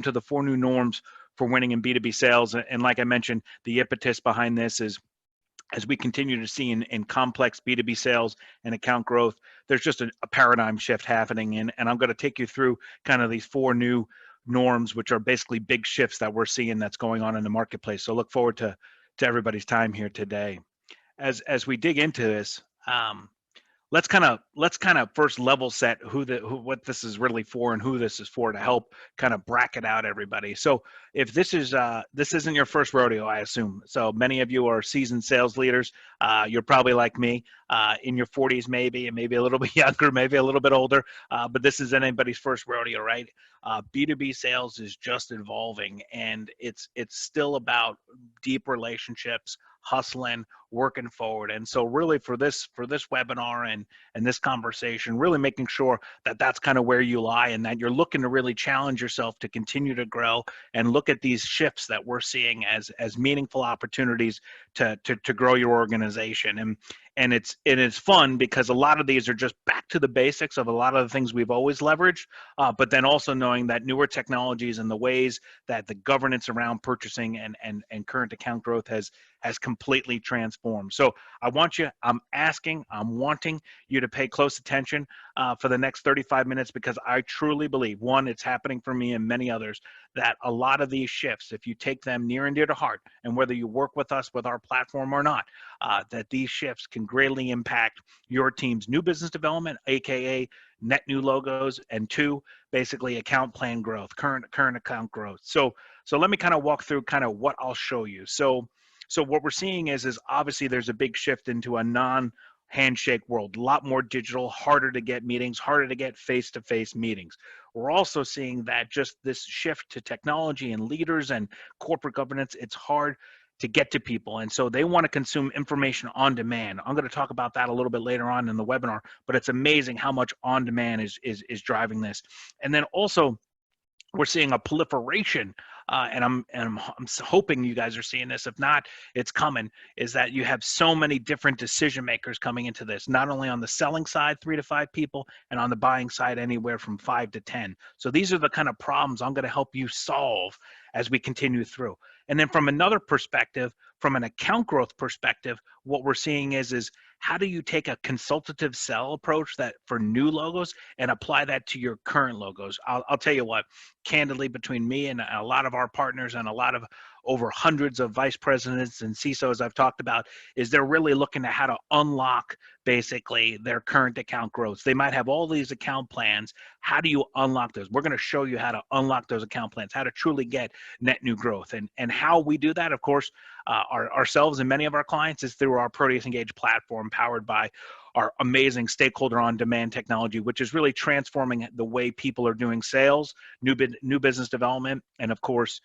to the 4 new norms for winning in B2B sales. And like I mentioned, the impetus behind this is, as we continue to see in complex B2B sales and account growth, there's just a paradigm shift happening. And I'm going to take you through kind of these 4 new norms, which are basically big shifts that we're seeing that's going on in the marketplace. So look forward to everybody's time here today. As we dig into this, let's kind of first level set what this is really for and who this is for, to help kind of bracket out everybody. So if this isn't your first rodeo, I assume. So many of you are seasoned sales leaders. You're probably like me, in your 40s, maybe, and maybe a little bit younger, maybe a little bit older. But this is anybody's first rodeo, right? B2B sales is just evolving, and it's still about deep relationships, hustling, working forward. And so really for this webinar and this conversation, really making sure that that's kind of where you lie, and that you're looking to really challenge yourself to continue to grow and look at these shifts that we're seeing as meaningful opportunities to grow your organization. And it's fun because a lot of these are just back to the basics of a lot of the things we've always leveraged, but then also knowing that newer technologies and the ways that the governance around purchasing and current account growth has completely transformed. So I'm wanting you to pay close attention for the next 35 minutes, because I truly believe, one, it's happening for me and many others, that a lot of these shifts, if you take them near and dear to heart, and whether you work with us with our platform or not, that these shifts can greatly impact your team's new business development, aka net new logos, and 2, basically account plan growth, current account growth. So let me kind of walk through kind of what I'll show you. So what we're seeing is obviously there's a big shift into a non-handshake world, a lot more digital, harder to get meetings, harder to get face-to-face meetings. We're also seeing that just this shift to technology and leaders and corporate governance, it's hard to get to people. And so they want to consume information on demand. I'm going to talk about that a little bit later on in the webinar, but it's amazing how much on demand is driving this. And then also, we're seeing a proliferation, and I'm hoping you guys are seeing this. If not, it's coming. Is that you have so many different decision makers coming into this, not only on the selling side, 3 to 5 people, and on the buying side, anywhere from 5 to 10. So these are the kind of problems I'm going to help you solve as we continue through. And then from another perspective, from an account growth perspective, what we're seeing is how do you take a consultative sell approach that for new logos and apply that to your current logos? I'll tell you what, candidly, between me and a lot of our partners and a lot of over hundreds of vice presidents and CISOs I've talked about, is they're really looking at how to unlock basically their current account growth. They might have all these account plans. How do you unlock those? We're going to show you how to unlock those account plans, how to truly get net new growth. And how we do that, of course, ourselves and many of our clients, is through our Proteus Engage platform, powered by our amazing Stakeholder on-demand technology, which is really transforming the way people are doing sales, new business development, and of course,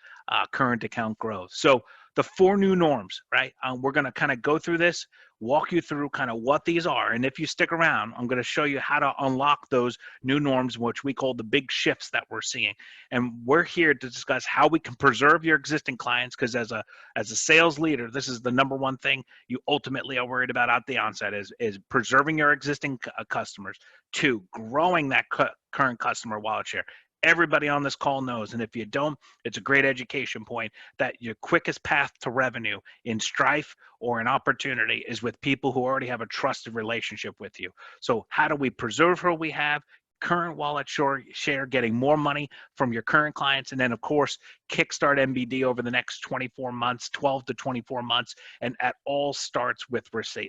current account growth. So the 4 new norms, right? We're going to kind of go through this, walk you through kind of what these are. And if you stick around, I'm going to show you how to unlock those new norms, which we call the big shifts that we're seeing. And we're here to discuss how we can preserve your existing clients, because as a sales leader, this is the number one thing you ultimately are worried about at the onset, is preserving your existing customers. 2, growing that current customer wallet share. Everybody on this call knows, and if you don't, it's a great education point, that your quickest path to revenue in strife or an opportunity is with people who already have a trusted relationship with you. So how do we preserve what we have? Current wallet share, getting more money from your current clients, and then of course kickstart MBD over the next 24 months, 12 to 24 months, and it all starts with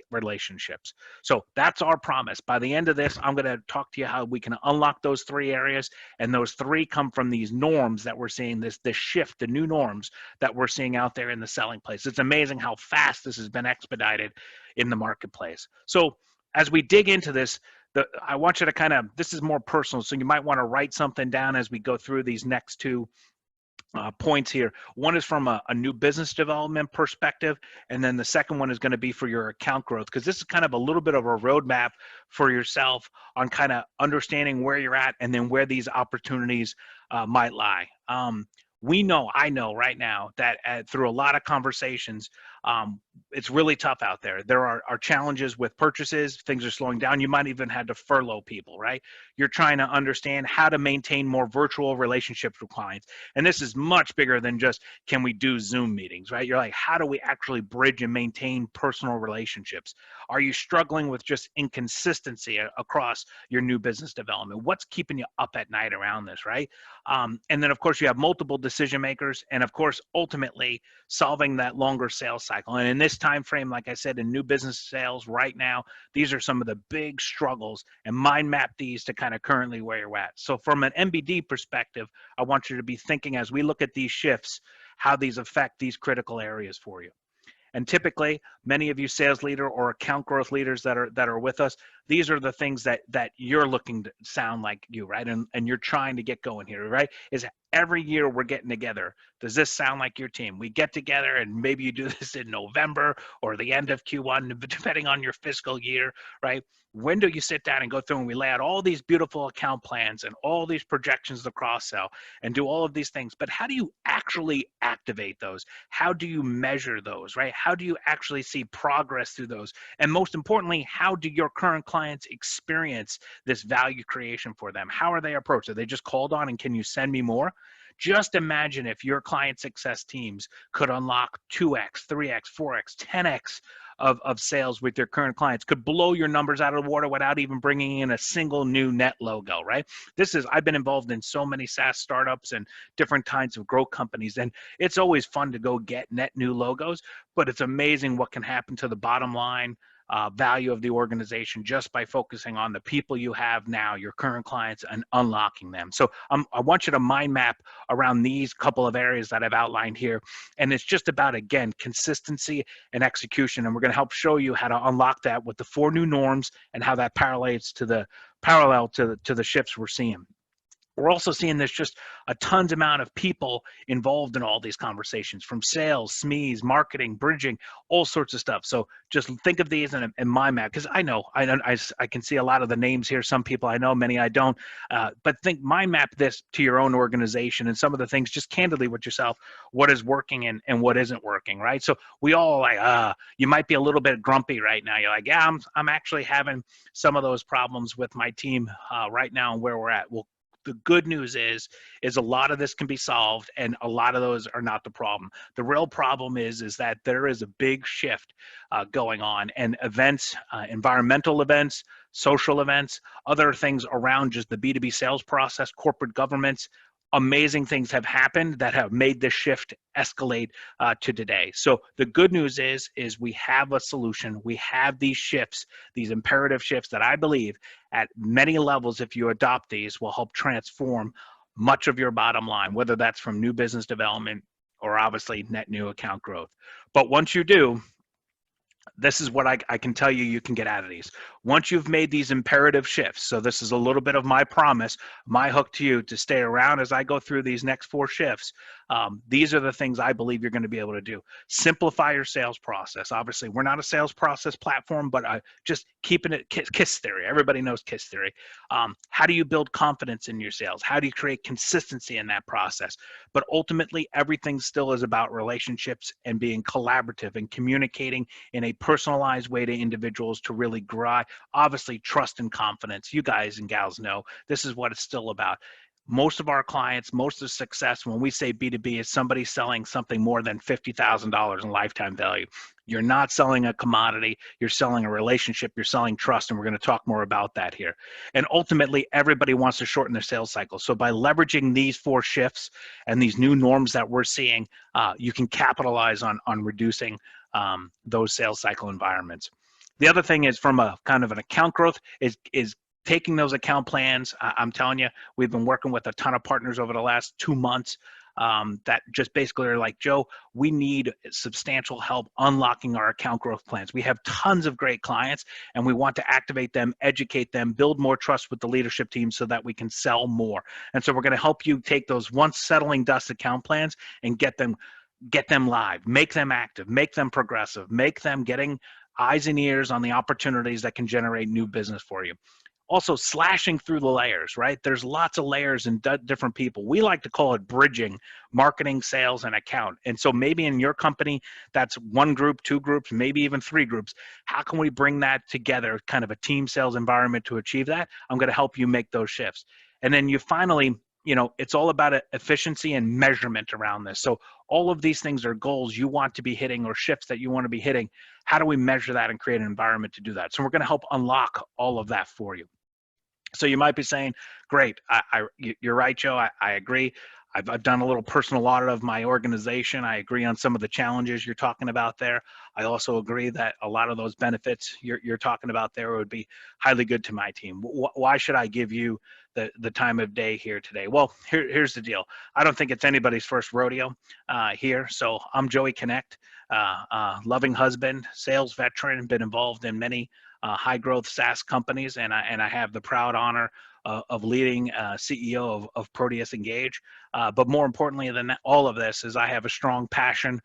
relationships. So that's our promise. By the end of this, I'm going to talk to you how we can unlock those 3 areas, and those 3 come from these norms that we're seeing, this shift, the new norms that we're seeing out there in the selling place. It's amazing how fast this has been expedited in the marketplace. So as we dig into this, I want you to kind of, this is more personal, so you might want to write something down as we go through these next 2 points here. One is from a new business development perspective, and then the second one is going to be for your account growth, because this is kind of a little bit of a roadmap for yourself on kind of understanding where you're at and then where these opportunities might lie. I know right now that through a lot of conversations, It's really tough out there. There are challenges with purchases. Things are slowing down. You might even had to furlough people, right? You're trying to understand how to maintain more virtual relationships with clients. And this is much bigger than just, can we do Zoom meetings, right? You're like, how do we actually bridge and maintain personal relationships? Are you struggling with just inconsistency across your new business development? What's keeping you up at night around this, right? And then, of course, you have multiple decision makers, and of course, ultimately solving that longer sales cycle. And in this time frame, like I said, in new business sales right now, these are some of the big struggles, and mind map these to kind of currently where you're at. So from an MBD perspective, I want you to be thinking, as we look at these shifts, how these affect these critical areas for you. And typically, many of you sales leader or account growth leaders that are with us, these are the things that you're looking to sound like you, right? And you're trying to get going here, right? Is every year we're getting together. Does this sound like your team? We get together, and maybe you do this in November or the end of Q1, depending on your fiscal year, right? When do you sit down and go through and we lay out all these beautiful account plans and all these projections to cross-sell and do all of these things? But how do you actually activate those? How do you measure those, right? How do you actually see progress through those? And most importantly, how do your current clients experience this value creation for them? How are they approached? Are they just called on and can you send me more? Just imagine if your client success teams could unlock 2x, 3x, 4x, 10x of sales with your current clients, could blow your numbers out of the water without even bringing in a single new net logo, right? I've been involved in so many SaaS startups and different kinds of growth companies, and it's always fun to go get net new logos, but it's amazing what can happen to the bottom line value of the organization just by focusing on the people you have now, your current clients, and unlocking them. So I want you to mind map around these couple of areas that I've outlined here. And it's just about, again, consistency and execution. And we're going to help show you how to unlock that with the 4 new norms and how that parallels to the shifts we're seeing. We're also seeing there's just a tons amount of people involved in all these conversations, from sales, SMEs, marketing, bridging, all sorts of stuff. So just think of these in mind map, because I can see a lot of the names here. Some people I know, many I don't. But mind map this to your own organization and some of the things just candidly with yourself, what is working and what isn't working, right? So we all you might be a little bit grumpy right now. You're like, yeah, I'm actually having some of those problems with my team right now and where we're at. Well, the good news is a lot of this can be solved, and a lot of those are not the problem. The real problem is that there is a big shift going on, and events, environmental events, social events, other things around just the B2B sales process, corporate governments, amazing things have happened that have made this shift escalate to today. So the good news is we have a solution. We have these shifts, these imperative shifts that I believe at many levels, if you adopt these, will help transform much of your bottom line, whether that's from new business development or obviously net new account growth. But once you do, this is what I can tell you can get out of these. Once you've made these imperative shifts, so this is a little bit of my promise, my hook to you to stay around as I go through these next 4 shifts. These are the things I believe you're going to be able to do. Simplify your sales process. Obviously, we're not a sales process platform, but just keeping it KISS theory. Everybody knows KISS theory. How do you build confidence in your sales? How do you create consistency in that process? But ultimately, everything still is about relationships and being collaborative and communicating in a personalized way to individuals to really grow. Obviously, trust and confidence. You guys and gals know this is what it's still about. Most of our clients, most of the success, when we say B2B, is somebody selling something more than $50,000 in lifetime value. You're not selling a commodity. You're selling a relationship. You're selling trust, and we're going to talk more about that here. And ultimately, everybody wants to shorten their sales cycle. So by leveraging these 4 shifts and these new norms that we're seeing, you can capitalize on reducing those sales cycle environments. The other thing is, from a kind of an account growth, is taking those account plans. I'm telling you, we've been working with a ton of partners over the last 2 months that just basically are like, Joe, we need substantial help unlocking our account growth plans. We have tons of great clients, and we want to activate them, educate them, build more trust with the leadership team so that we can sell more. And so we're going to help you take those once settling dust account plans and get them live, make them active, make them progressive, make them getting eyes and ears on the opportunities that can generate new business for you. Also slashing through the layers, right? There's lots of layers and different people. We like to call it bridging marketing, sales, and account. And so maybe in your company, that's one group, two groups, maybe even three groups. How can we bring that together, kind of a team sales environment to achieve that? I'm going to help you make those shifts. And then you finally, it's all about efficiency and measurement around this. So all of these things are goals you want to be hitting or shifts that you want to be hitting. How do we measure that and create an environment to do that? So we're going to help unlock all of that for you. So you might be saying, great, you're right, Joe, I agree. I've done a little personal audit of my organization. I agree on some of the challenges you're talking about there. I also agree that a lot of those benefits you're talking about there would be highly good to my team. Why should I give you the time of day here today? Well, here's the deal. I don't think it's anybody's first rodeo here. So I'm Joey Connect, loving husband, sales veteran, been involved in many high growth SaaS companies, and I have the proud honor of leading CEO of Proteus Engage. But more importantly than all of this is I have a strong passion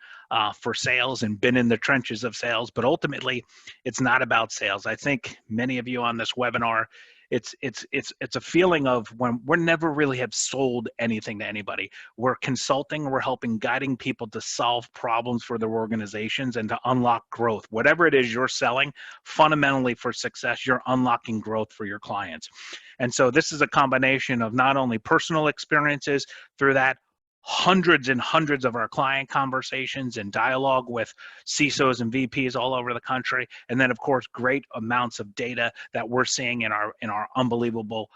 for sales and been in the trenches of sales. But ultimately, it's not about sales. I think many of you on this webinar, it's a feeling of when we're never really have sold anything to anybody. We're consulting, we're helping, guiding people to solve problems for their organizations and to unlock growth. Whatever it is you're selling, fundamentally for success, you're unlocking growth for your clients. And so this is a combination of not only personal experiences through that, hundreds and hundreds of our client conversations and dialogue with CISOs and VPs all over the country, and then of course great amounts of data that we're seeing in our unbelievable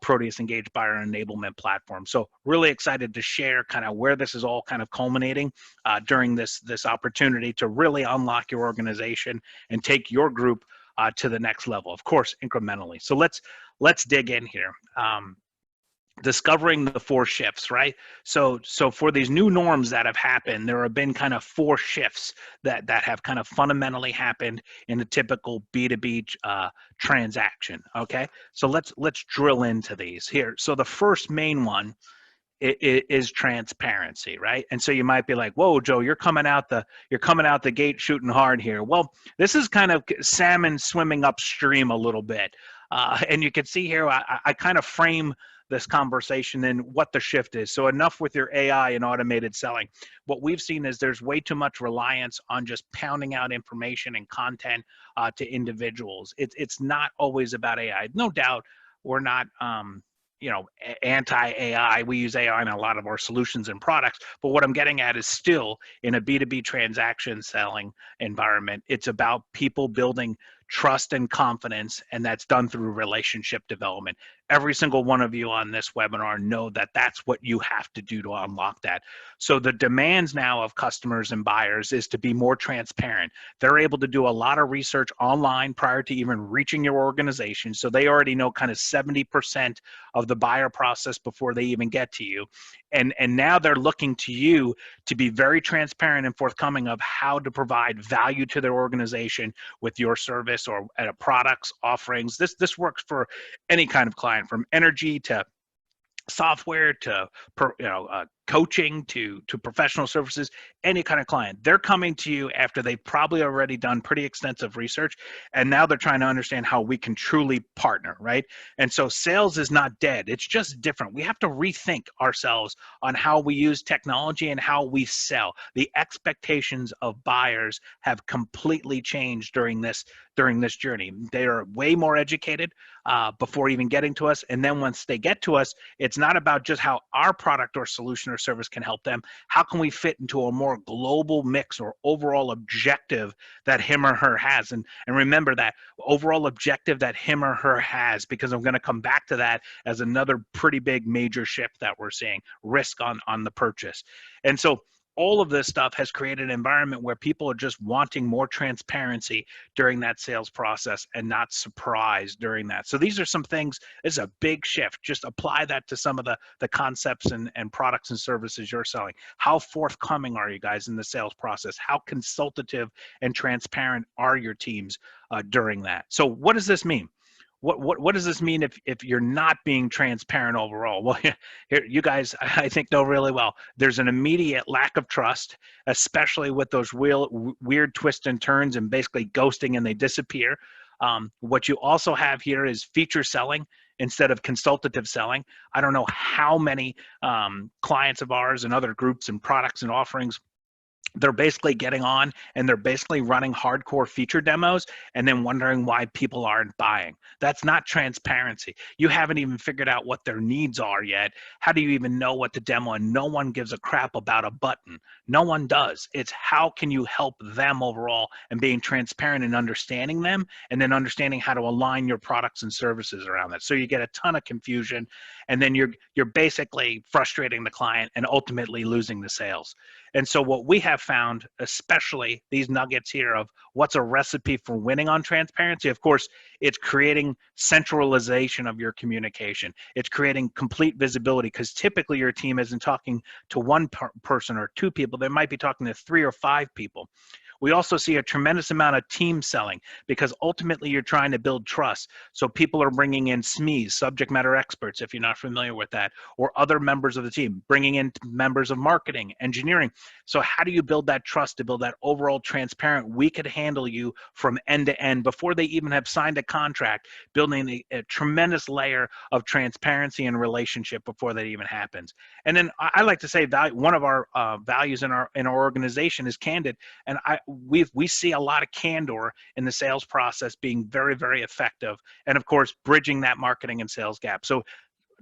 Proteus Engage buyer enablement platform. So really excited to share kind of where this is all kind of culminating during this opportunity to really unlock your organization and take your group to the next level, of course, incrementally. So let's dig in here. Discovering the 4 shifts, right? So for these new norms that have happened, there have been kind of 4 shifts that have kind of fundamentally happened in a typical B2B transaction. Okay, so let's drill into these here. So the first main one is transparency, right? And so you might be like, "Whoa, Joe, you're coming out the gate shooting hard here." Well, this is kind of salmon swimming upstream a little bit, and you can see here I kind of frame this conversation in what the shift is. So enough with your AI and automated selling. What we've seen is there's way too much reliance on just pounding out information and content to individuals. It's not always about AI. No doubt we're not anti-AI. We use AI in a lot of our solutions and products, but what I'm getting at is still in a B2B transaction selling environment, it's about people building trust and confidence, and that's done through relationship development. Every single one of you on this webinar know that that's what you have to do to unlock that. So the demands now of customers and buyers is to be more transparent. They're able to do a lot of research online prior to even reaching your organization. So they already know kind of 70% of the buyer process before they even get to you. And now they're looking to you to be very transparent and forthcoming of how to provide value to their organization with your service or products, offerings. This works for any kind of client, from energy to software to coaching to professional services, any kind of client. They're coming to you after they've probably already done pretty extensive research, and now they're trying to understand how we can truly partner, right? And so sales is not dead. It's just different. We have to rethink ourselves on how we use technology and how we sell. The expectations of buyers have completely changed during this journey. They are way more educated before even getting to us, and then once they get to us, it's not about just how our product or solution or service can help them. How can we fit into a more global mix or overall objective that him or her has? And remember that overall objective that him or her has, because I'm going to come back to that as another pretty big major shift that we're seeing, risk on the purchase. And so all of this stuff has created an environment where people are just wanting more transparency during that sales process and not surprised during that. So these are some things, it's a big shift. Just apply that to some of the concepts and products and services you're selling. How forthcoming are you guys in the sales process? How consultative and transparent are your teams during that? So what does this mean? What does this mean if you're not being transparent overall? Well, here you guys, I think, know really well. There's an immediate lack of trust, especially with those weird twists and turns and basically ghosting and they disappear. What you also have here is feature selling instead of consultative selling. I don't know how many clients of ours and other groups and products and offerings, they're basically getting on and they're basically running hardcore feature demos and then wondering why people aren't buying. That's not transparency. You haven't even figured out what their needs are yet. How do you even know what to demo? And no one gives a crap about a button. No one does. It's how can you help them overall, and being transparent and understanding them, and then understanding how to align your products and services around that. So you get a ton of confusion, and then you're basically frustrating the client and ultimately losing the sales. And so what we have found, especially these nuggets here of what's a recipe for winning on transparency, of course, it's creating centralization of your communication. It's creating complete visibility, because typically your team isn't talking to one person or two people. They might be talking to 3 or 5 people. We also see a tremendous amount of team selling, because ultimately you're trying to build trust. So people are bringing in SMEs, subject matter experts, if you're not familiar with that, or other members of the team, bringing in members of marketing, engineering. So how do you build that trust to build that overall transparent, we could handle you from end to end before they even have signed a contract, building a tremendous layer of transparency and relationship before that even happens. And then I like to say one of our values in our organization is candid. And we see a lot of candor in the sales process being very, very effective. And of course, bridging that marketing and sales gap. So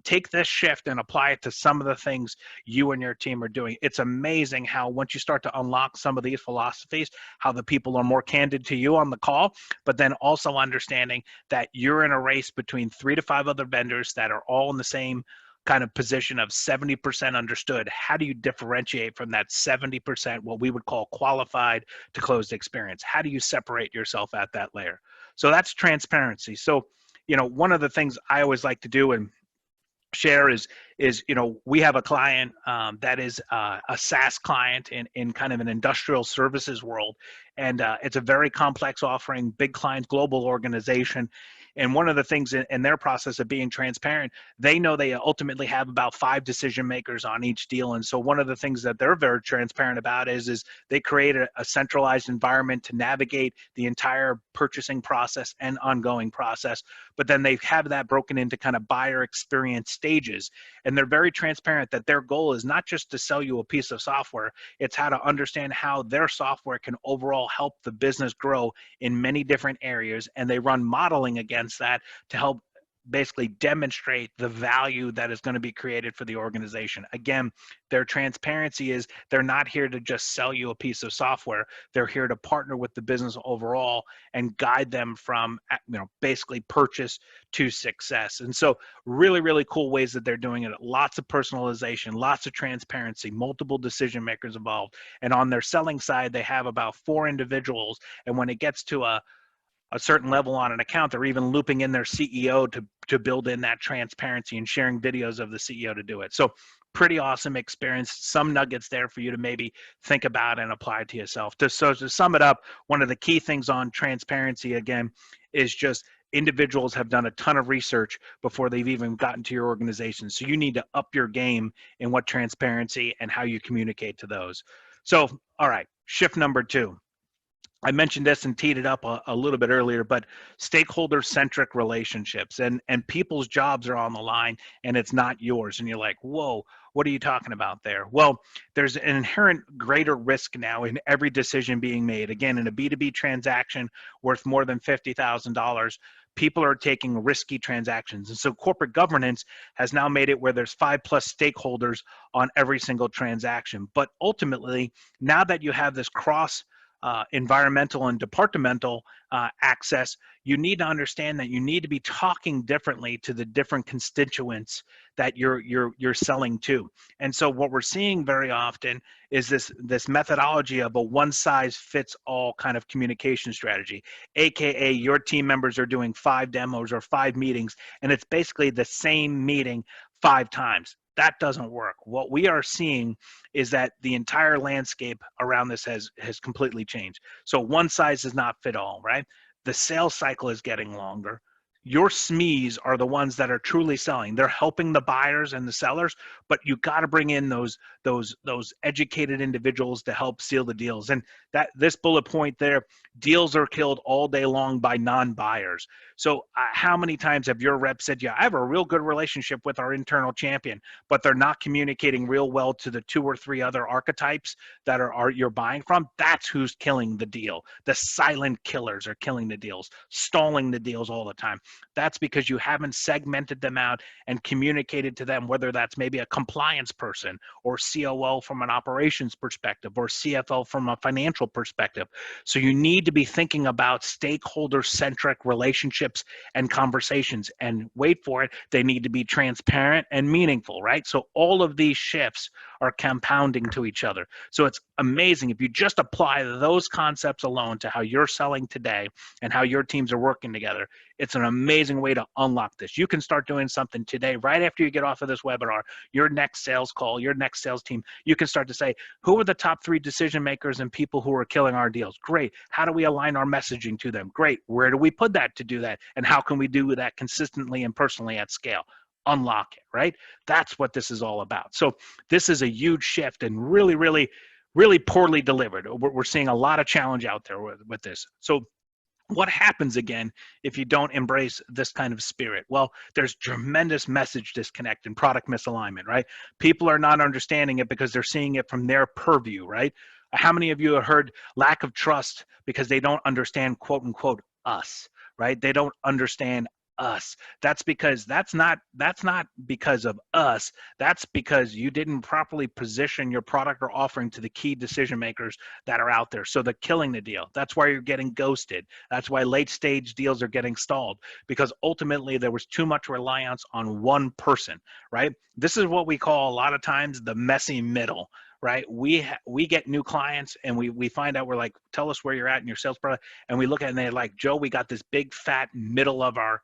take this shift and apply it to some of the things you and your team are doing. It's amazing how once you start to unlock some of these philosophies, how the people are more candid to you on the call, but then also understanding that you're in a race between 3 to 5 other vendors that are all in the same kind of position of 70% understood. How do you differentiate from that 70%, what we would call qualified to closed experience? How do you separate yourself at that layer? So that's transparency. So, one of the things I always like to do and share is we have a client that is a SaaS client in kind of an industrial services world, and it's a very complex offering, big client, global organization. And one of the things in their process of being transparent, they know they ultimately have about 5 decision makers on each deal. And so one of the things that they're very transparent about is they create a centralized environment to navigate the entire purchasing process and ongoing process. But then they have that broken into kind of buyer experience stages. And they're very transparent that their goal is not just to sell you a piece of software, it's how to understand how their software can overall help the business grow in many different areas. And they run modeling against that to help basically demonstrate the value that is going to be created for the organization. Again, their transparency is they're not here to just sell you a piece of software. They're here to partner with the business overall and guide them from, basically purchase to success. And so really, really cool ways that they're doing it. Lots of personalization, lots of transparency, multiple decision makers involved. And on their selling side, they have about 4 individuals. And when it gets to a certain level on an account, they're even looping in their CEO to build in that transparency and sharing videos of the CEO to do it. So pretty awesome experience. Some nuggets there for you to maybe think about and apply to yourself. So to sum it up, one of the key things on transparency, again, is just individuals have done a ton of research before they've even gotten to your organization. So you need to up your game in what transparency and how you communicate to those. So, all right, shift number 2. I mentioned this and teed it up a little bit earlier, but stakeholder-centric relationships and people's jobs are on the line and it's not yours. And you're like, whoa, what are you talking about there? Well, there's an inherent greater risk now in every decision being made. Again, in a B2B transaction worth more than $50,000, people are taking risky transactions. And so corporate governance has now made it where there's 5+ stakeholders on every single transaction. But ultimately, now that you have this cross environmental and departmental access, you need to understand that you need to be talking differently to the different constituents that you're selling to. And so what we're seeing very often is this methodology of a one-size-fits-all kind of communication strategy, aka your team members are doing 5 demos or 5 meetings, and it's basically the same meeting 5 times. That doesn't work. What we are seeing is that the entire landscape around this has completely changed. So one size does not fit all, right? The sales cycle is getting longer. Your SMEs are the ones that are truly selling. They're helping the buyers and the sellers, but you got to bring in those educated individuals to help seal the deals. And that this bullet point there, deals are killed all day long by non-buyers. So how many times have your rep said, yeah, I have a real good relationship with our internal champion, but they're not communicating real well to the 2 or 3 other archetypes that are you're buying from? That's who's killing the deal. The silent killers are killing the deals, stalling the deals all the time. That's because you haven't segmented them out and communicated to them, whether that's maybe a compliance person or COO from an operations perspective or CFO from a financial perspective. So you need to be thinking about stakeholder-centric relationships and conversations. And wait for it, they need to be transparent and meaningful, right? So all of these shifts are compounding to each other. So it's amazing if you just apply those concepts alone to how you're selling today and how your teams are working together. It's an amazing way to unlock this. You can start doing something today, right after you get off of this webinar, your next sales call, your next sales team. You can start to say, who are the top 3 decision makers and people who are killing our deals? Great. How do we align our messaging to them? Great. Where do we put that to do that? And how can we do that consistently and personally at scale? Unlock it, right? That's what this is all about. So this is a huge shift and really, really, really poorly delivered. We're seeing a lot of challenge out there with this. So what happens again if you don't embrace this kind of spirit? Well, there's tremendous message disconnect and product misalignment, right? People are not understanding it because they're seeing it from their purview, right? How many of you have heard lack of trust because they don't understand, quote unquote, us, right? They don't understand us. That's because that's not because of us. That's because you didn't properly position your product or offering to the key decision makers that are out there. So they're killing the deal. That's why you're getting ghosted. That's why late stage deals are getting stalled, because ultimately there was too much reliance on one person, right? This is what we call a lot of times the messy middle, right? We get new clients and we find out, we're like, tell us where you're at in your sales product. And we look at it and they're like, Joe, we got this big fat middle of our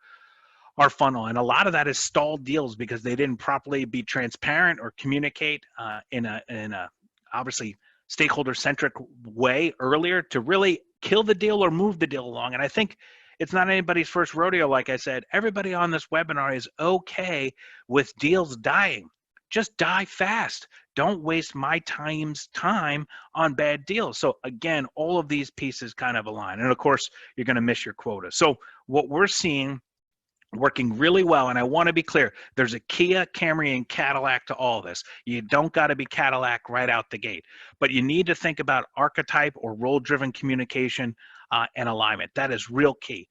funnel. And a lot of that is stalled deals because they didn't properly be transparent or communicate in a obviously stakeholder centric way earlier to really kill the deal or move the deal along. And I think it's not anybody's first rodeo. Like I said, everybody on this webinar is okay with deals dying. Just die fast. Don't waste my time on bad deals. So again, all of these pieces kind of align. And of course, you're going to miss your quota. So what we're seeing working really well, and I want to be clear, there's a Kia, Camry, and Cadillac to all this. You don't got to be Cadillac right out the gate, but you need to think about archetype or role-driven communication and alignment. That is real key.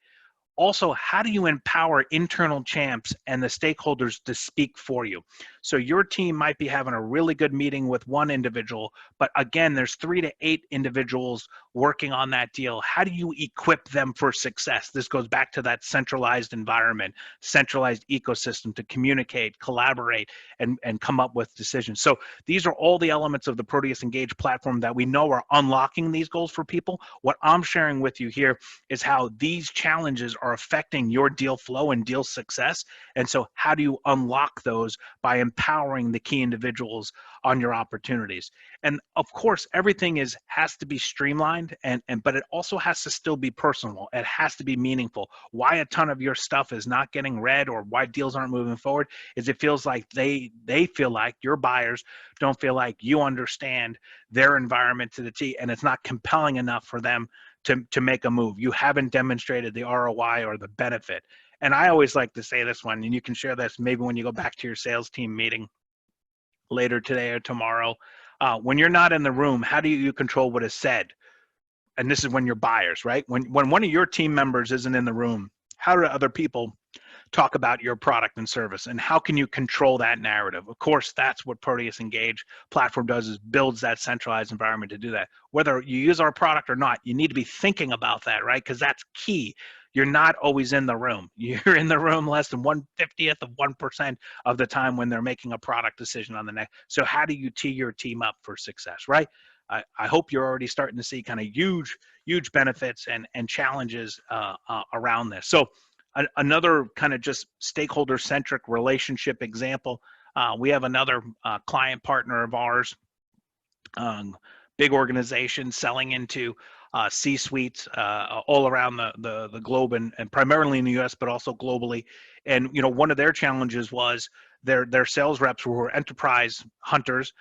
Also, how do you empower internal champs and the stakeholders to speak for you? So your team might be having a really good meeting with one individual, but again, there's 3 to 8 individuals working on that deal. How do you equip them for success? This goes back to that centralized environment, centralized ecosystem to communicate, collaborate, and come up with decisions. So these are all the elements of the Proteus Engage platform that we know are unlocking these goals for people. What I'm sharing with you here is how these challenges are affecting your deal flow and deal success. And so how do you unlock those? By empowering the key individuals on your opportunities. And of course, everything has to be streamlined, but it also has to still be personal. It has to be meaningful. Why a ton of your stuff is not getting read or why deals aren't moving forward is it feels like they feel like your buyers don't feel like you understand their environment to the T, and it's not compelling enough for them to make a move. You haven't demonstrated the ROI or the benefit. And I always like to say this one, and you can share this maybe when you go back to your sales team meeting later today or tomorrow. When you're not in the room, how do you control what is said? And this is when you're buyers, right? When one of your team members isn't in the room, how do other people talk about your product and service, and how can you control that narrative? Of course, that's what Proteus Engage platform does, is builds that centralized environment to do that. Whether you use our product or not, you need to be thinking about that, right? Because that's key. You're not always in the room. You're in the room less than 1/50th of 1% of the time when they're making a product decision on the next. So how do you tee your team up for success, right? I hope you're already starting to see kind of huge benefits and challenges around this. So another kind of just stakeholder-centric relationship example, we have another client partner of ours, big organization selling into C-suites all around the globe, and primarily in the US, but also globally. And one of their challenges was their sales reps who were enterprise hunters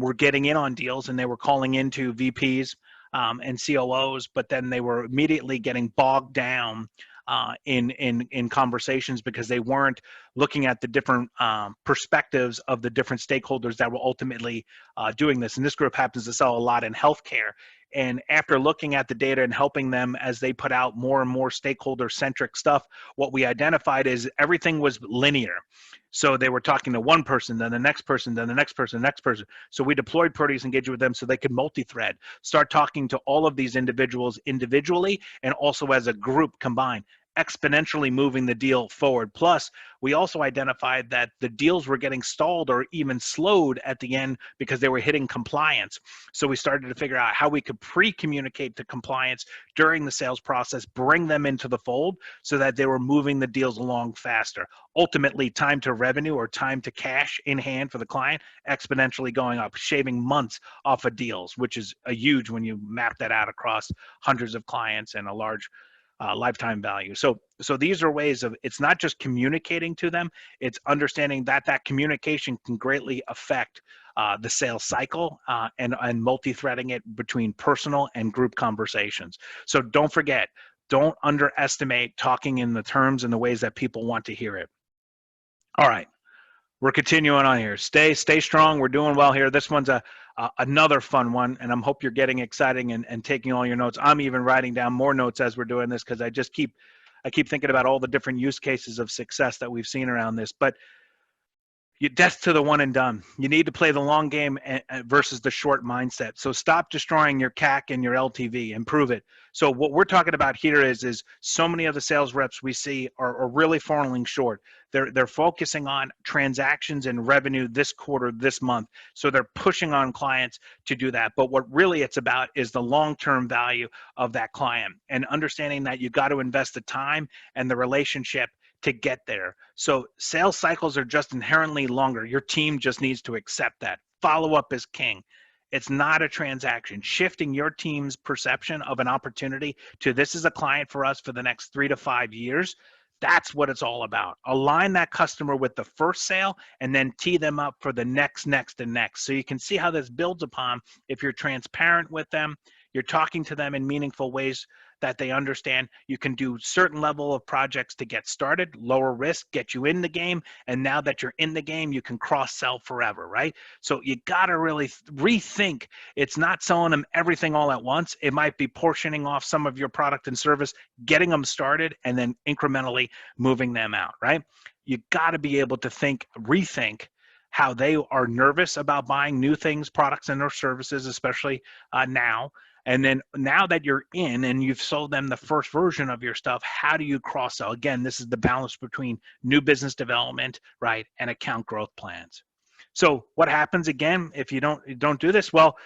were getting in on deals, and they were calling into VPs and COOs, but then they were immediately getting bogged down in conversations because they weren't looking at the different perspectives of the different stakeholders that were ultimately doing this. And this group happens to sell a lot in healthcare. And after looking at the data and helping them as they put out more and more stakeholder-centric stuff, what we identified is everything was linear. So they were talking to one person, then the next person, then the next person, the next person. So we deployed Proteus Engage with them so they could multi-thread, start talking to all of these individuals individually and also as a group combined, exponentially moving the deal forward. Plus, we also identified that the deals were getting stalled or even slowed at the end because they were hitting compliance. So we started to figure out how we could pre-communicate to compliance during the sales process, bring them into the fold so that they were moving the deals along faster. Ultimately, time to revenue or time to cash in hand for the client exponentially going up, shaving months off of deals, which is a huge when you map that out across hundreds of clients and a large lifetime value. So these are ways of, it's not just communicating to them, it's understanding that that communication can greatly affect the sales cycle and multi-threading it between personal and group conversations. So don't forget, don't underestimate talking in the terms and the ways that people want to hear it. All right, we're continuing on here. Stay strong. We're doing well here. This one's another fun one, and I hope you're getting exciting and taking all your notes. I'm even writing down more notes as we're doing this because I keep thinking about all the different use cases of success that we've seen around this. But death to the one and done. You need to play the long game versus the short mindset. So stop destroying your CAC and your LTV. Improve it. So what we're talking about here is so many of the sales reps we see are really falling short. They're focusing on transactions and revenue this quarter, this month. So they're pushing on clients to do that. But what really it's about is the long-term value of that client and understanding that you got to invest the time and the relationship to get there. So sales cycles are just inherently longer. Your team just needs to accept that. Follow up is king. It's not a transaction. Shifting your team's perception of an opportunity to this is a client for us for the next 3 to 5 years. That's what it's all about. Align that customer with the first sale and then tee them up for the next, and next. So you can see how this builds upon if you're transparent with them, you're talking to them in meaningful ways that they understand. You can do certain level of projects to get started, lower risk, get you in the game. And now that you're in the game, you can cross-sell forever, right? So you got to really rethink. It's not selling them everything all at once. It might be portioning off some of your product and service, getting them started, and then incrementally moving them out, right? You got to be able to rethink how they are nervous about buying new things, products, and or services, especially now. And then now that you're in and you've sold them the first version of your stuff, how do you cross-sell? Again, this is the balance between new business development, right, and account growth plans. So what happens again if you don't do this? Well,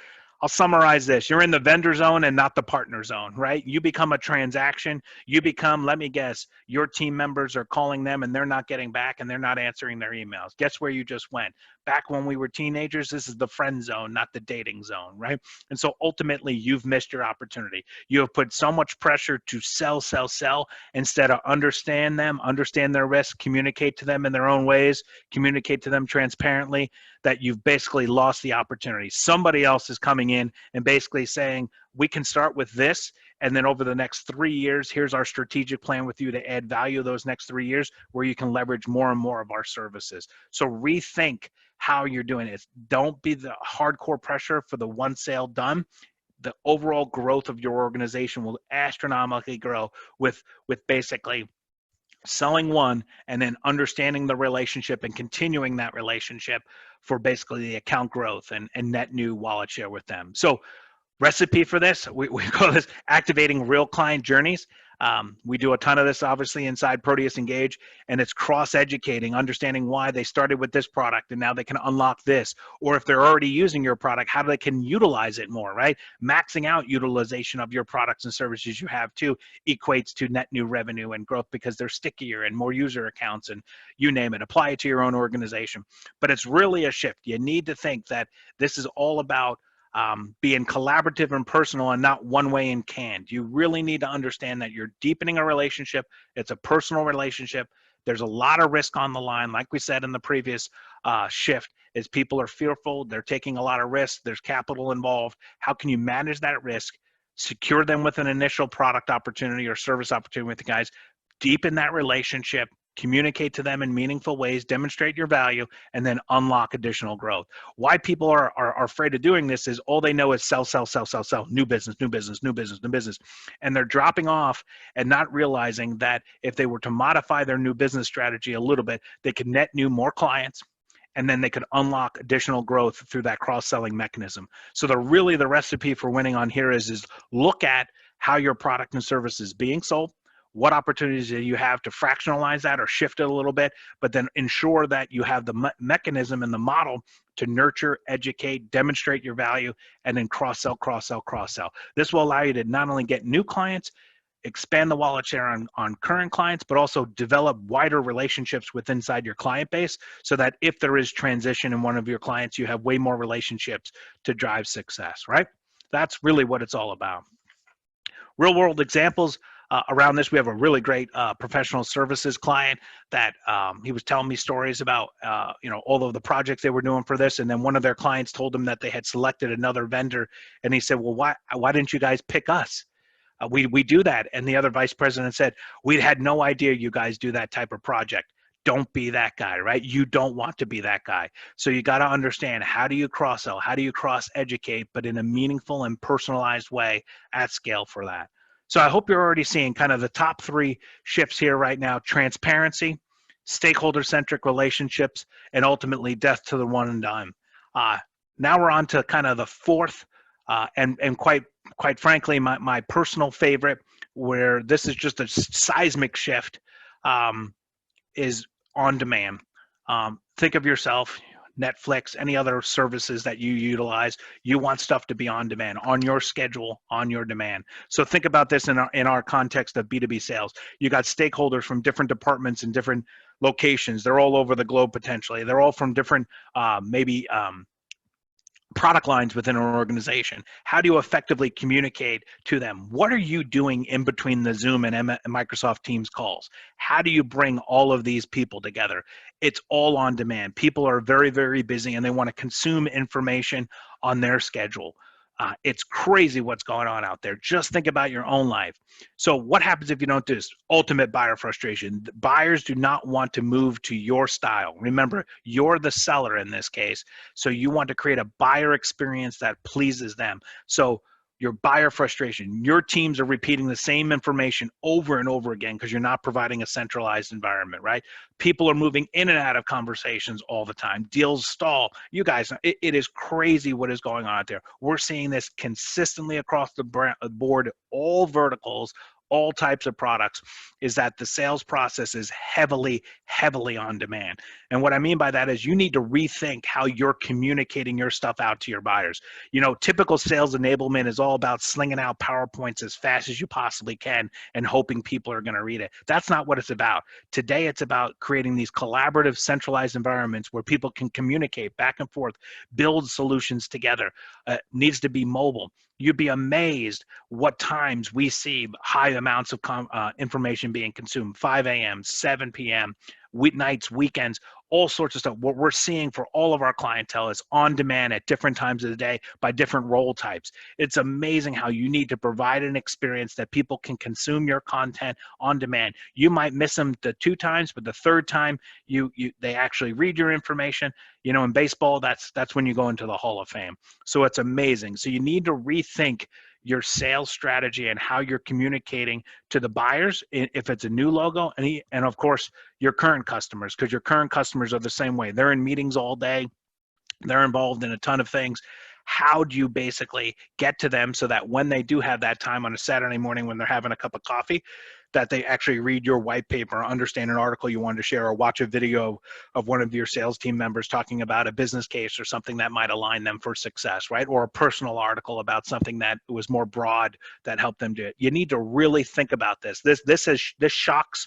I'll summarize this. You're in the vendor zone and not the partner zone, right? You become a transaction. You become, let me guess, your team members are calling them and they're not getting back and they're not answering their emails. Guess where you just went? Back when we were teenagers, this is the friend zone, not the dating zone, right? And so ultimately, you've missed your opportunity. You have put so much pressure to sell instead of understand them, understand their risk, communicate to them in their own ways, communicate to them transparently, that you've basically lost the opportunity. Somebody else is coming in and basically saying, we can start with this, and then over the next 3 years, here's our strategic plan with you to add value those next 3 years where you can leverage more and more of our services. So rethink how you're doing it. Don't be the hardcore pressure for the one sale done. The overall growth of your organization will astronomically grow with basically selling one and then understanding the relationship and continuing that relationship for basically the account growth and net new wallet share with them. So recipe for this, we call this activating real client journeys. We do a ton of this obviously inside Proteus Engage, and it's cross-educating, understanding why they started with this product and now they can unlock this, or if they're already using your product, how they can utilize it more, right? Maxing out utilization of your products and services you have too equates to net new revenue and growth because they're stickier and more user accounts and you name it. Apply it to your own organization. But it's really a shift. You need to think that this is all about being collaborative and personal and not one way and canned. You really need to understand that you're deepening a relationship. It's a personal relationship. There's a lot of risk on the line. Like we said in the previous shift, is people are fearful. They're taking a lot of risk. There's capital involved. How can you manage that risk? Secure them with an initial product opportunity or service opportunity with the guys. Deepen that relationship. Communicate to them in meaningful ways, demonstrate your value, and then unlock additional growth. Why people are afraid of doing this is all they know is sell, sell, sell, sell, sell, new business, new business, new business, new business. And they're dropping off and not realizing that if they were to modify their new business strategy a little bit, they could net new more clients, and then they could unlock additional growth through that cross-selling mechanism. So the recipe for winning on here is look at how your product and service is being sold, what opportunities do you have to fractionalize that or shift it a little bit, but then ensure that you have the mechanism and the model to nurture, educate, demonstrate your value, and then cross-sell, cross-sell, cross-sell. This will allow you to not only get new clients, expand the wallet share on current clients, but also develop wider relationships with inside your client base so that if there is transition in one of your clients, you have way more relationships to drive success, right? That's really what it's all about. Real world examples around this. We have a really great professional services client that he was telling me stories about, all of the projects they were doing for this. And then one of their clients told him that they had selected another vendor. And he said, well, why didn't you guys pick us? We do that. And the other vice president said, we had no idea you guys do that type of project. Don't be that guy, right? You don't want to be that guy. So you got to understand, how do you cross-sell? How do you cross-educate, but in a meaningful and personalized way at scale for that? So I hope you're already seeing kind of the top 3 shifts here right now: transparency, stakeholder-centric relationships, and ultimately death to the one and done. Now we're on to kind of the 4th, and quite frankly, my personal favorite, where this is just a seismic shift, is on demand. Think of yourself, Netflix, any other services that you utilize. You want stuff to be on demand, on your schedule, on your demand. So think about this in our context of B2B sales. You got stakeholders from different departments and different locations. They're all over the globe potentially. They're all from different product lines within an organization. How do you effectively communicate to them? What are you doing in between the Zoom and Microsoft Teams calls? How do you bring all of these people together? It's all on demand. People are very, very busy and they want to consume information on their schedule. It's crazy what's going on out there. Just think about your own life. So what happens if you don't do this? Ultimate buyer frustration. Buyers do not want to move to your style. Remember, you're the seller in this case. So you want to create a buyer experience that pleases them. So your buyer frustration, your teams are repeating the same information over and over again because you're not providing a centralized environment, right? People are moving in and out of conversations all the time. Deals stall. You guys, it is crazy what is going on out there. We're seeing this consistently across the board, all verticals, all types of products, is that the sales process is heavily, heavily on demand. And what I mean by that is you need to rethink how you're communicating your stuff out to your buyers. Typical sales enablement is all about slinging out PowerPoints as fast as you possibly can and hoping people are going to read it. That's not what it's about. Today, it's about creating these collaborative, centralized environments where people can communicate back and forth, build solutions together. Needs to be mobile. You'd be amazed what times we see high amounts of information being consumed: 5 a.m., 7 p.m., weeknights, weekends, all sorts of stuff. What we're seeing for all of our clientele is on demand at different times of the day by different role types. It's amazing how you need to provide an experience that people can consume your content on demand. You might miss them the 2 times, but the 3rd time they actually read your information. In baseball, that's when you go into the Hall of Fame. So it's amazing. So you need to rethink your sales strategy and how you're communicating to the buyers, if it's a new logo, and of course your current customers, because your current customers are the same way. They're in meetings all day. They're involved in a ton of things. How do you basically get to them so that when they do have that time on a Saturday morning when they're having a cup of coffee, that they actually read your white paper, or understand an article you wanted to share, or watch a video of one of your sales team members talking about a business case or something that might align them for success, right? Or a personal article about something that was more broad that helped them do it. You need to really think about this. This shocks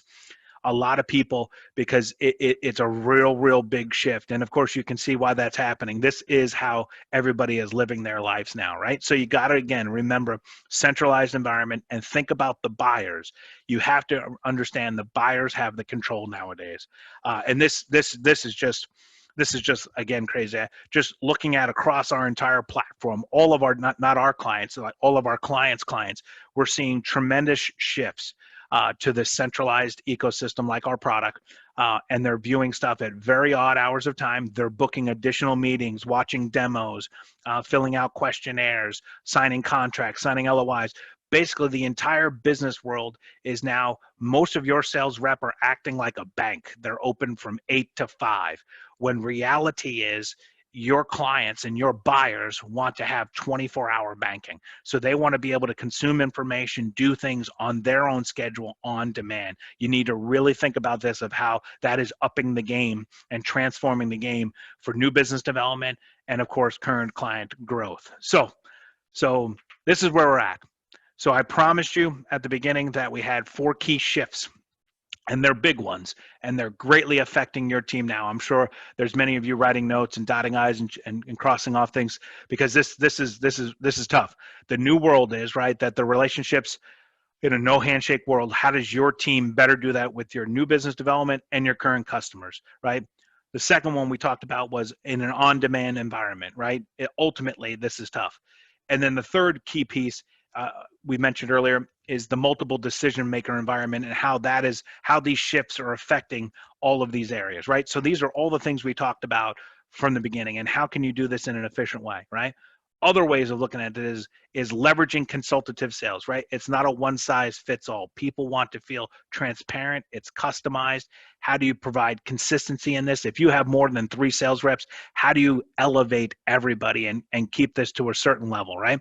a lot of people because it's a real big shift. And of course, you can see why that's happening. This is how everybody is living their lives now, right? So you got to, again, remember centralized environment and think about the buyers. You have to understand the buyers have the control nowadays. And this is just again crazy. Just looking at across our entire platform, all of our not our clients, like all of our clients, we're seeing tremendous shifts to this centralized ecosystem like our product, and they're viewing stuff at very odd hours of time. They're booking additional meetings, watching demos, filling out questionnaires, signing contracts, signing LOIs. Basically, the entire business world is now, most of your sales rep are acting like a bank. They're open from 8 to 5, when reality is your clients and your buyers want to have 24-hour banking. So they want to be able to consume information, do things on their own schedule, on demand. You need to really think about this, of how that is upping the game and transforming the game for new business development and, of course, current client growth. So this is where we're at. So I promised you at the beginning that we had 4 key shifts, and they're big ones, and they're greatly affecting your team now. I'm sure there's many of you writing notes and dotting I's and crossing off things, because this is tough. The new world is, right, that the relationships in a no handshake world, how does your team better do that with your new business development and your current customers, right? The second one we talked about was in an on-demand environment, right? Ultimately, this is tough. And then the third key piece we mentioned earlier is the multiple decision maker environment, and how these shifts are affecting all of these areas, right? So these are all the things we talked about from the beginning, and how can you do this in an efficient way, right? Other ways of looking at it is leveraging consultative sales, right? It's not a one size fits all. People want to feel transparent. It's customized. How do you provide consistency in this? If you have more than 3 sales reps, how do you elevate everybody and keep this to a certain level, right?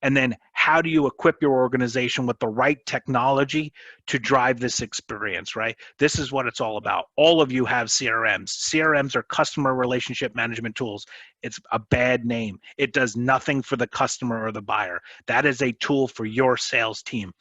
And then how do you equip your organization with the right technology to drive this experience, right? This is what it's all about. All of you have CRMs. CRMs are customer relationship management tools. It's a bad name. It does nothing for the customer or the buyer. That is a tool for your sales team.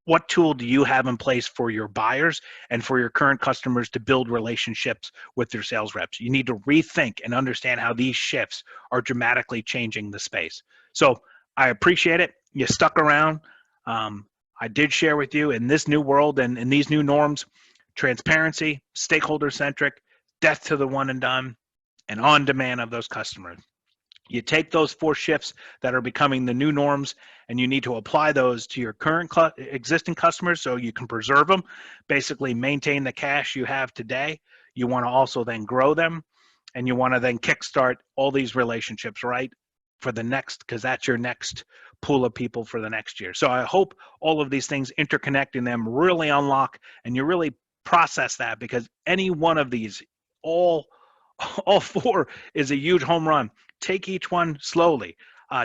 What tool do you have in place for your buyers and for your current customers to build relationships with your sales reps? You need to rethink and understand how these shifts are dramatically changing the space. So I appreciate it. You stuck around. I did share with you, in this new world and in these new norms, transparency, stakeholder centric, death to the one and done, and on demand of those customers. You take those 4 shifts that are becoming the new norms, and you need to apply those to your current existing customers so you can preserve them, basically maintain the cash you have today. You want to also then grow them, and you want to then kickstart all these relationships, right, for the next, because that's your next pool of people for the next year. So I hope all of these things, interconnecting them, really unlock, and you really process that, because any one of these, all 4 is a huge home run. Take each one slowly.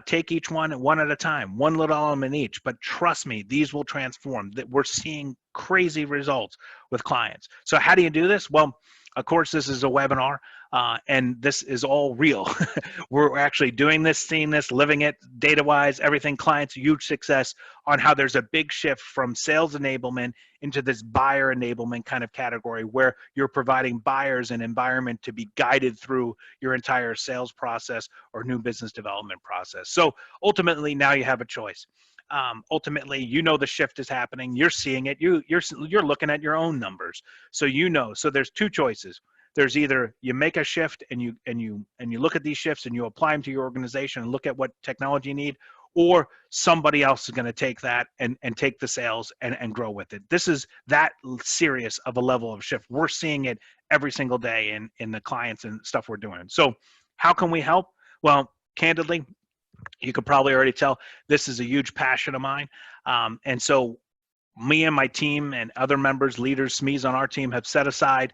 Take each one at a time, one little element each. But trust me, these will transform. That we're seeing crazy results with clients. So how do you do this? Well, of course, this is a webinar, and this is all real. We're actually doing this, seeing this, living it, data-wise, everything. Clients, huge success on how there's a big shift from sales enablement into this buyer enablement kind of category, where you're providing buyers an environment to be guided through your entire sales process or new business development process. So ultimately, now you have a choice. Ultimately, you know the shift is happening. You're seeing it. You're looking at your own numbers, so you know. So there's 2 choices. There's either you make a shift and you look at these shifts and you apply them to your organization and look at what technology you need, or somebody else is going to take that and take the sales and grow with it. This is that serious of a level of shift. We're seeing it every single day in the clients and stuff we're doing. So how can we help? Well, candidly, you could probably already tell this is a huge passion of mine. And so me and my team and other members, leaders, SMEs on our team have set aside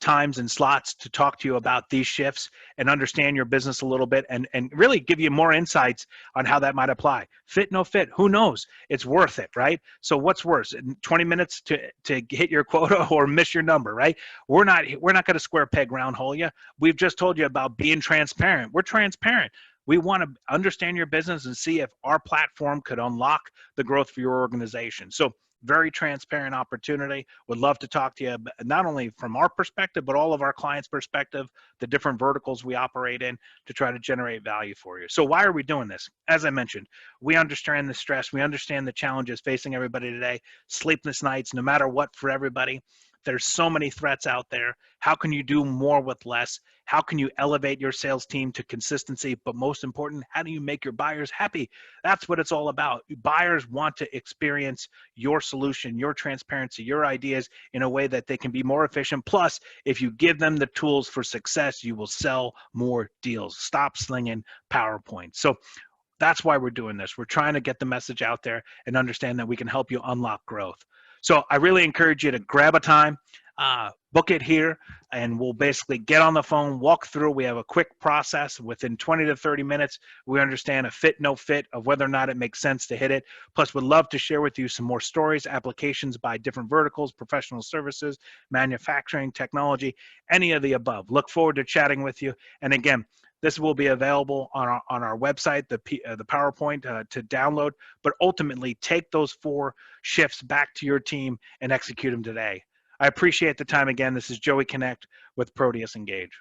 times and slots to talk to you about these shifts and understand your business a little bit, and really give you more insights on how that might apply. Fit, no fit, who knows? It's worth it, right? So what's worse, 20 minutes to hit your quota or miss your number, right? We're not going to square peg round hole you. We've just told you about being transparent. We're transparent. We want to understand your business and see if our platform could unlock the growth for your organization. So very transparent opportunity. Would love to talk to you, not only from our perspective, but all of our clients' perspective, the different verticals we operate in, to try to generate value for you. So why are we doing this? As I mentioned, we understand the stress. We understand the challenges facing everybody today, sleepless nights, no matter what, for everybody. There's so many threats out there. How can you do more with less? How can you elevate your sales team to consistency? But most important, how do you make your buyers happy? That's what it's all about. Buyers want to experience your solution, your transparency, your ideas in a way that they can be more efficient. Plus, if you give them the tools for success, you will sell more deals. Stop slinging PowerPoint. So that's why we're doing this. We're trying to get the message out there and understand that we can help you unlock growth. So I really encourage you to grab a time, book it here, and we'll basically get on the phone, walk through. We have a quick process. Within 20 to 30 minutes, we understand a fit, no fit of whether or not it makes sense to hit it. Plus, we'd love to share with you some more stories, applications by different verticals, professional services, manufacturing, technology, any of the above. Look forward to chatting with you. And again, this will be available on our website, the PowerPoint to download, but ultimately take those 4 shifts back to your team and execute them today. I appreciate the time again. This is Joey Connect with Proteus Engage.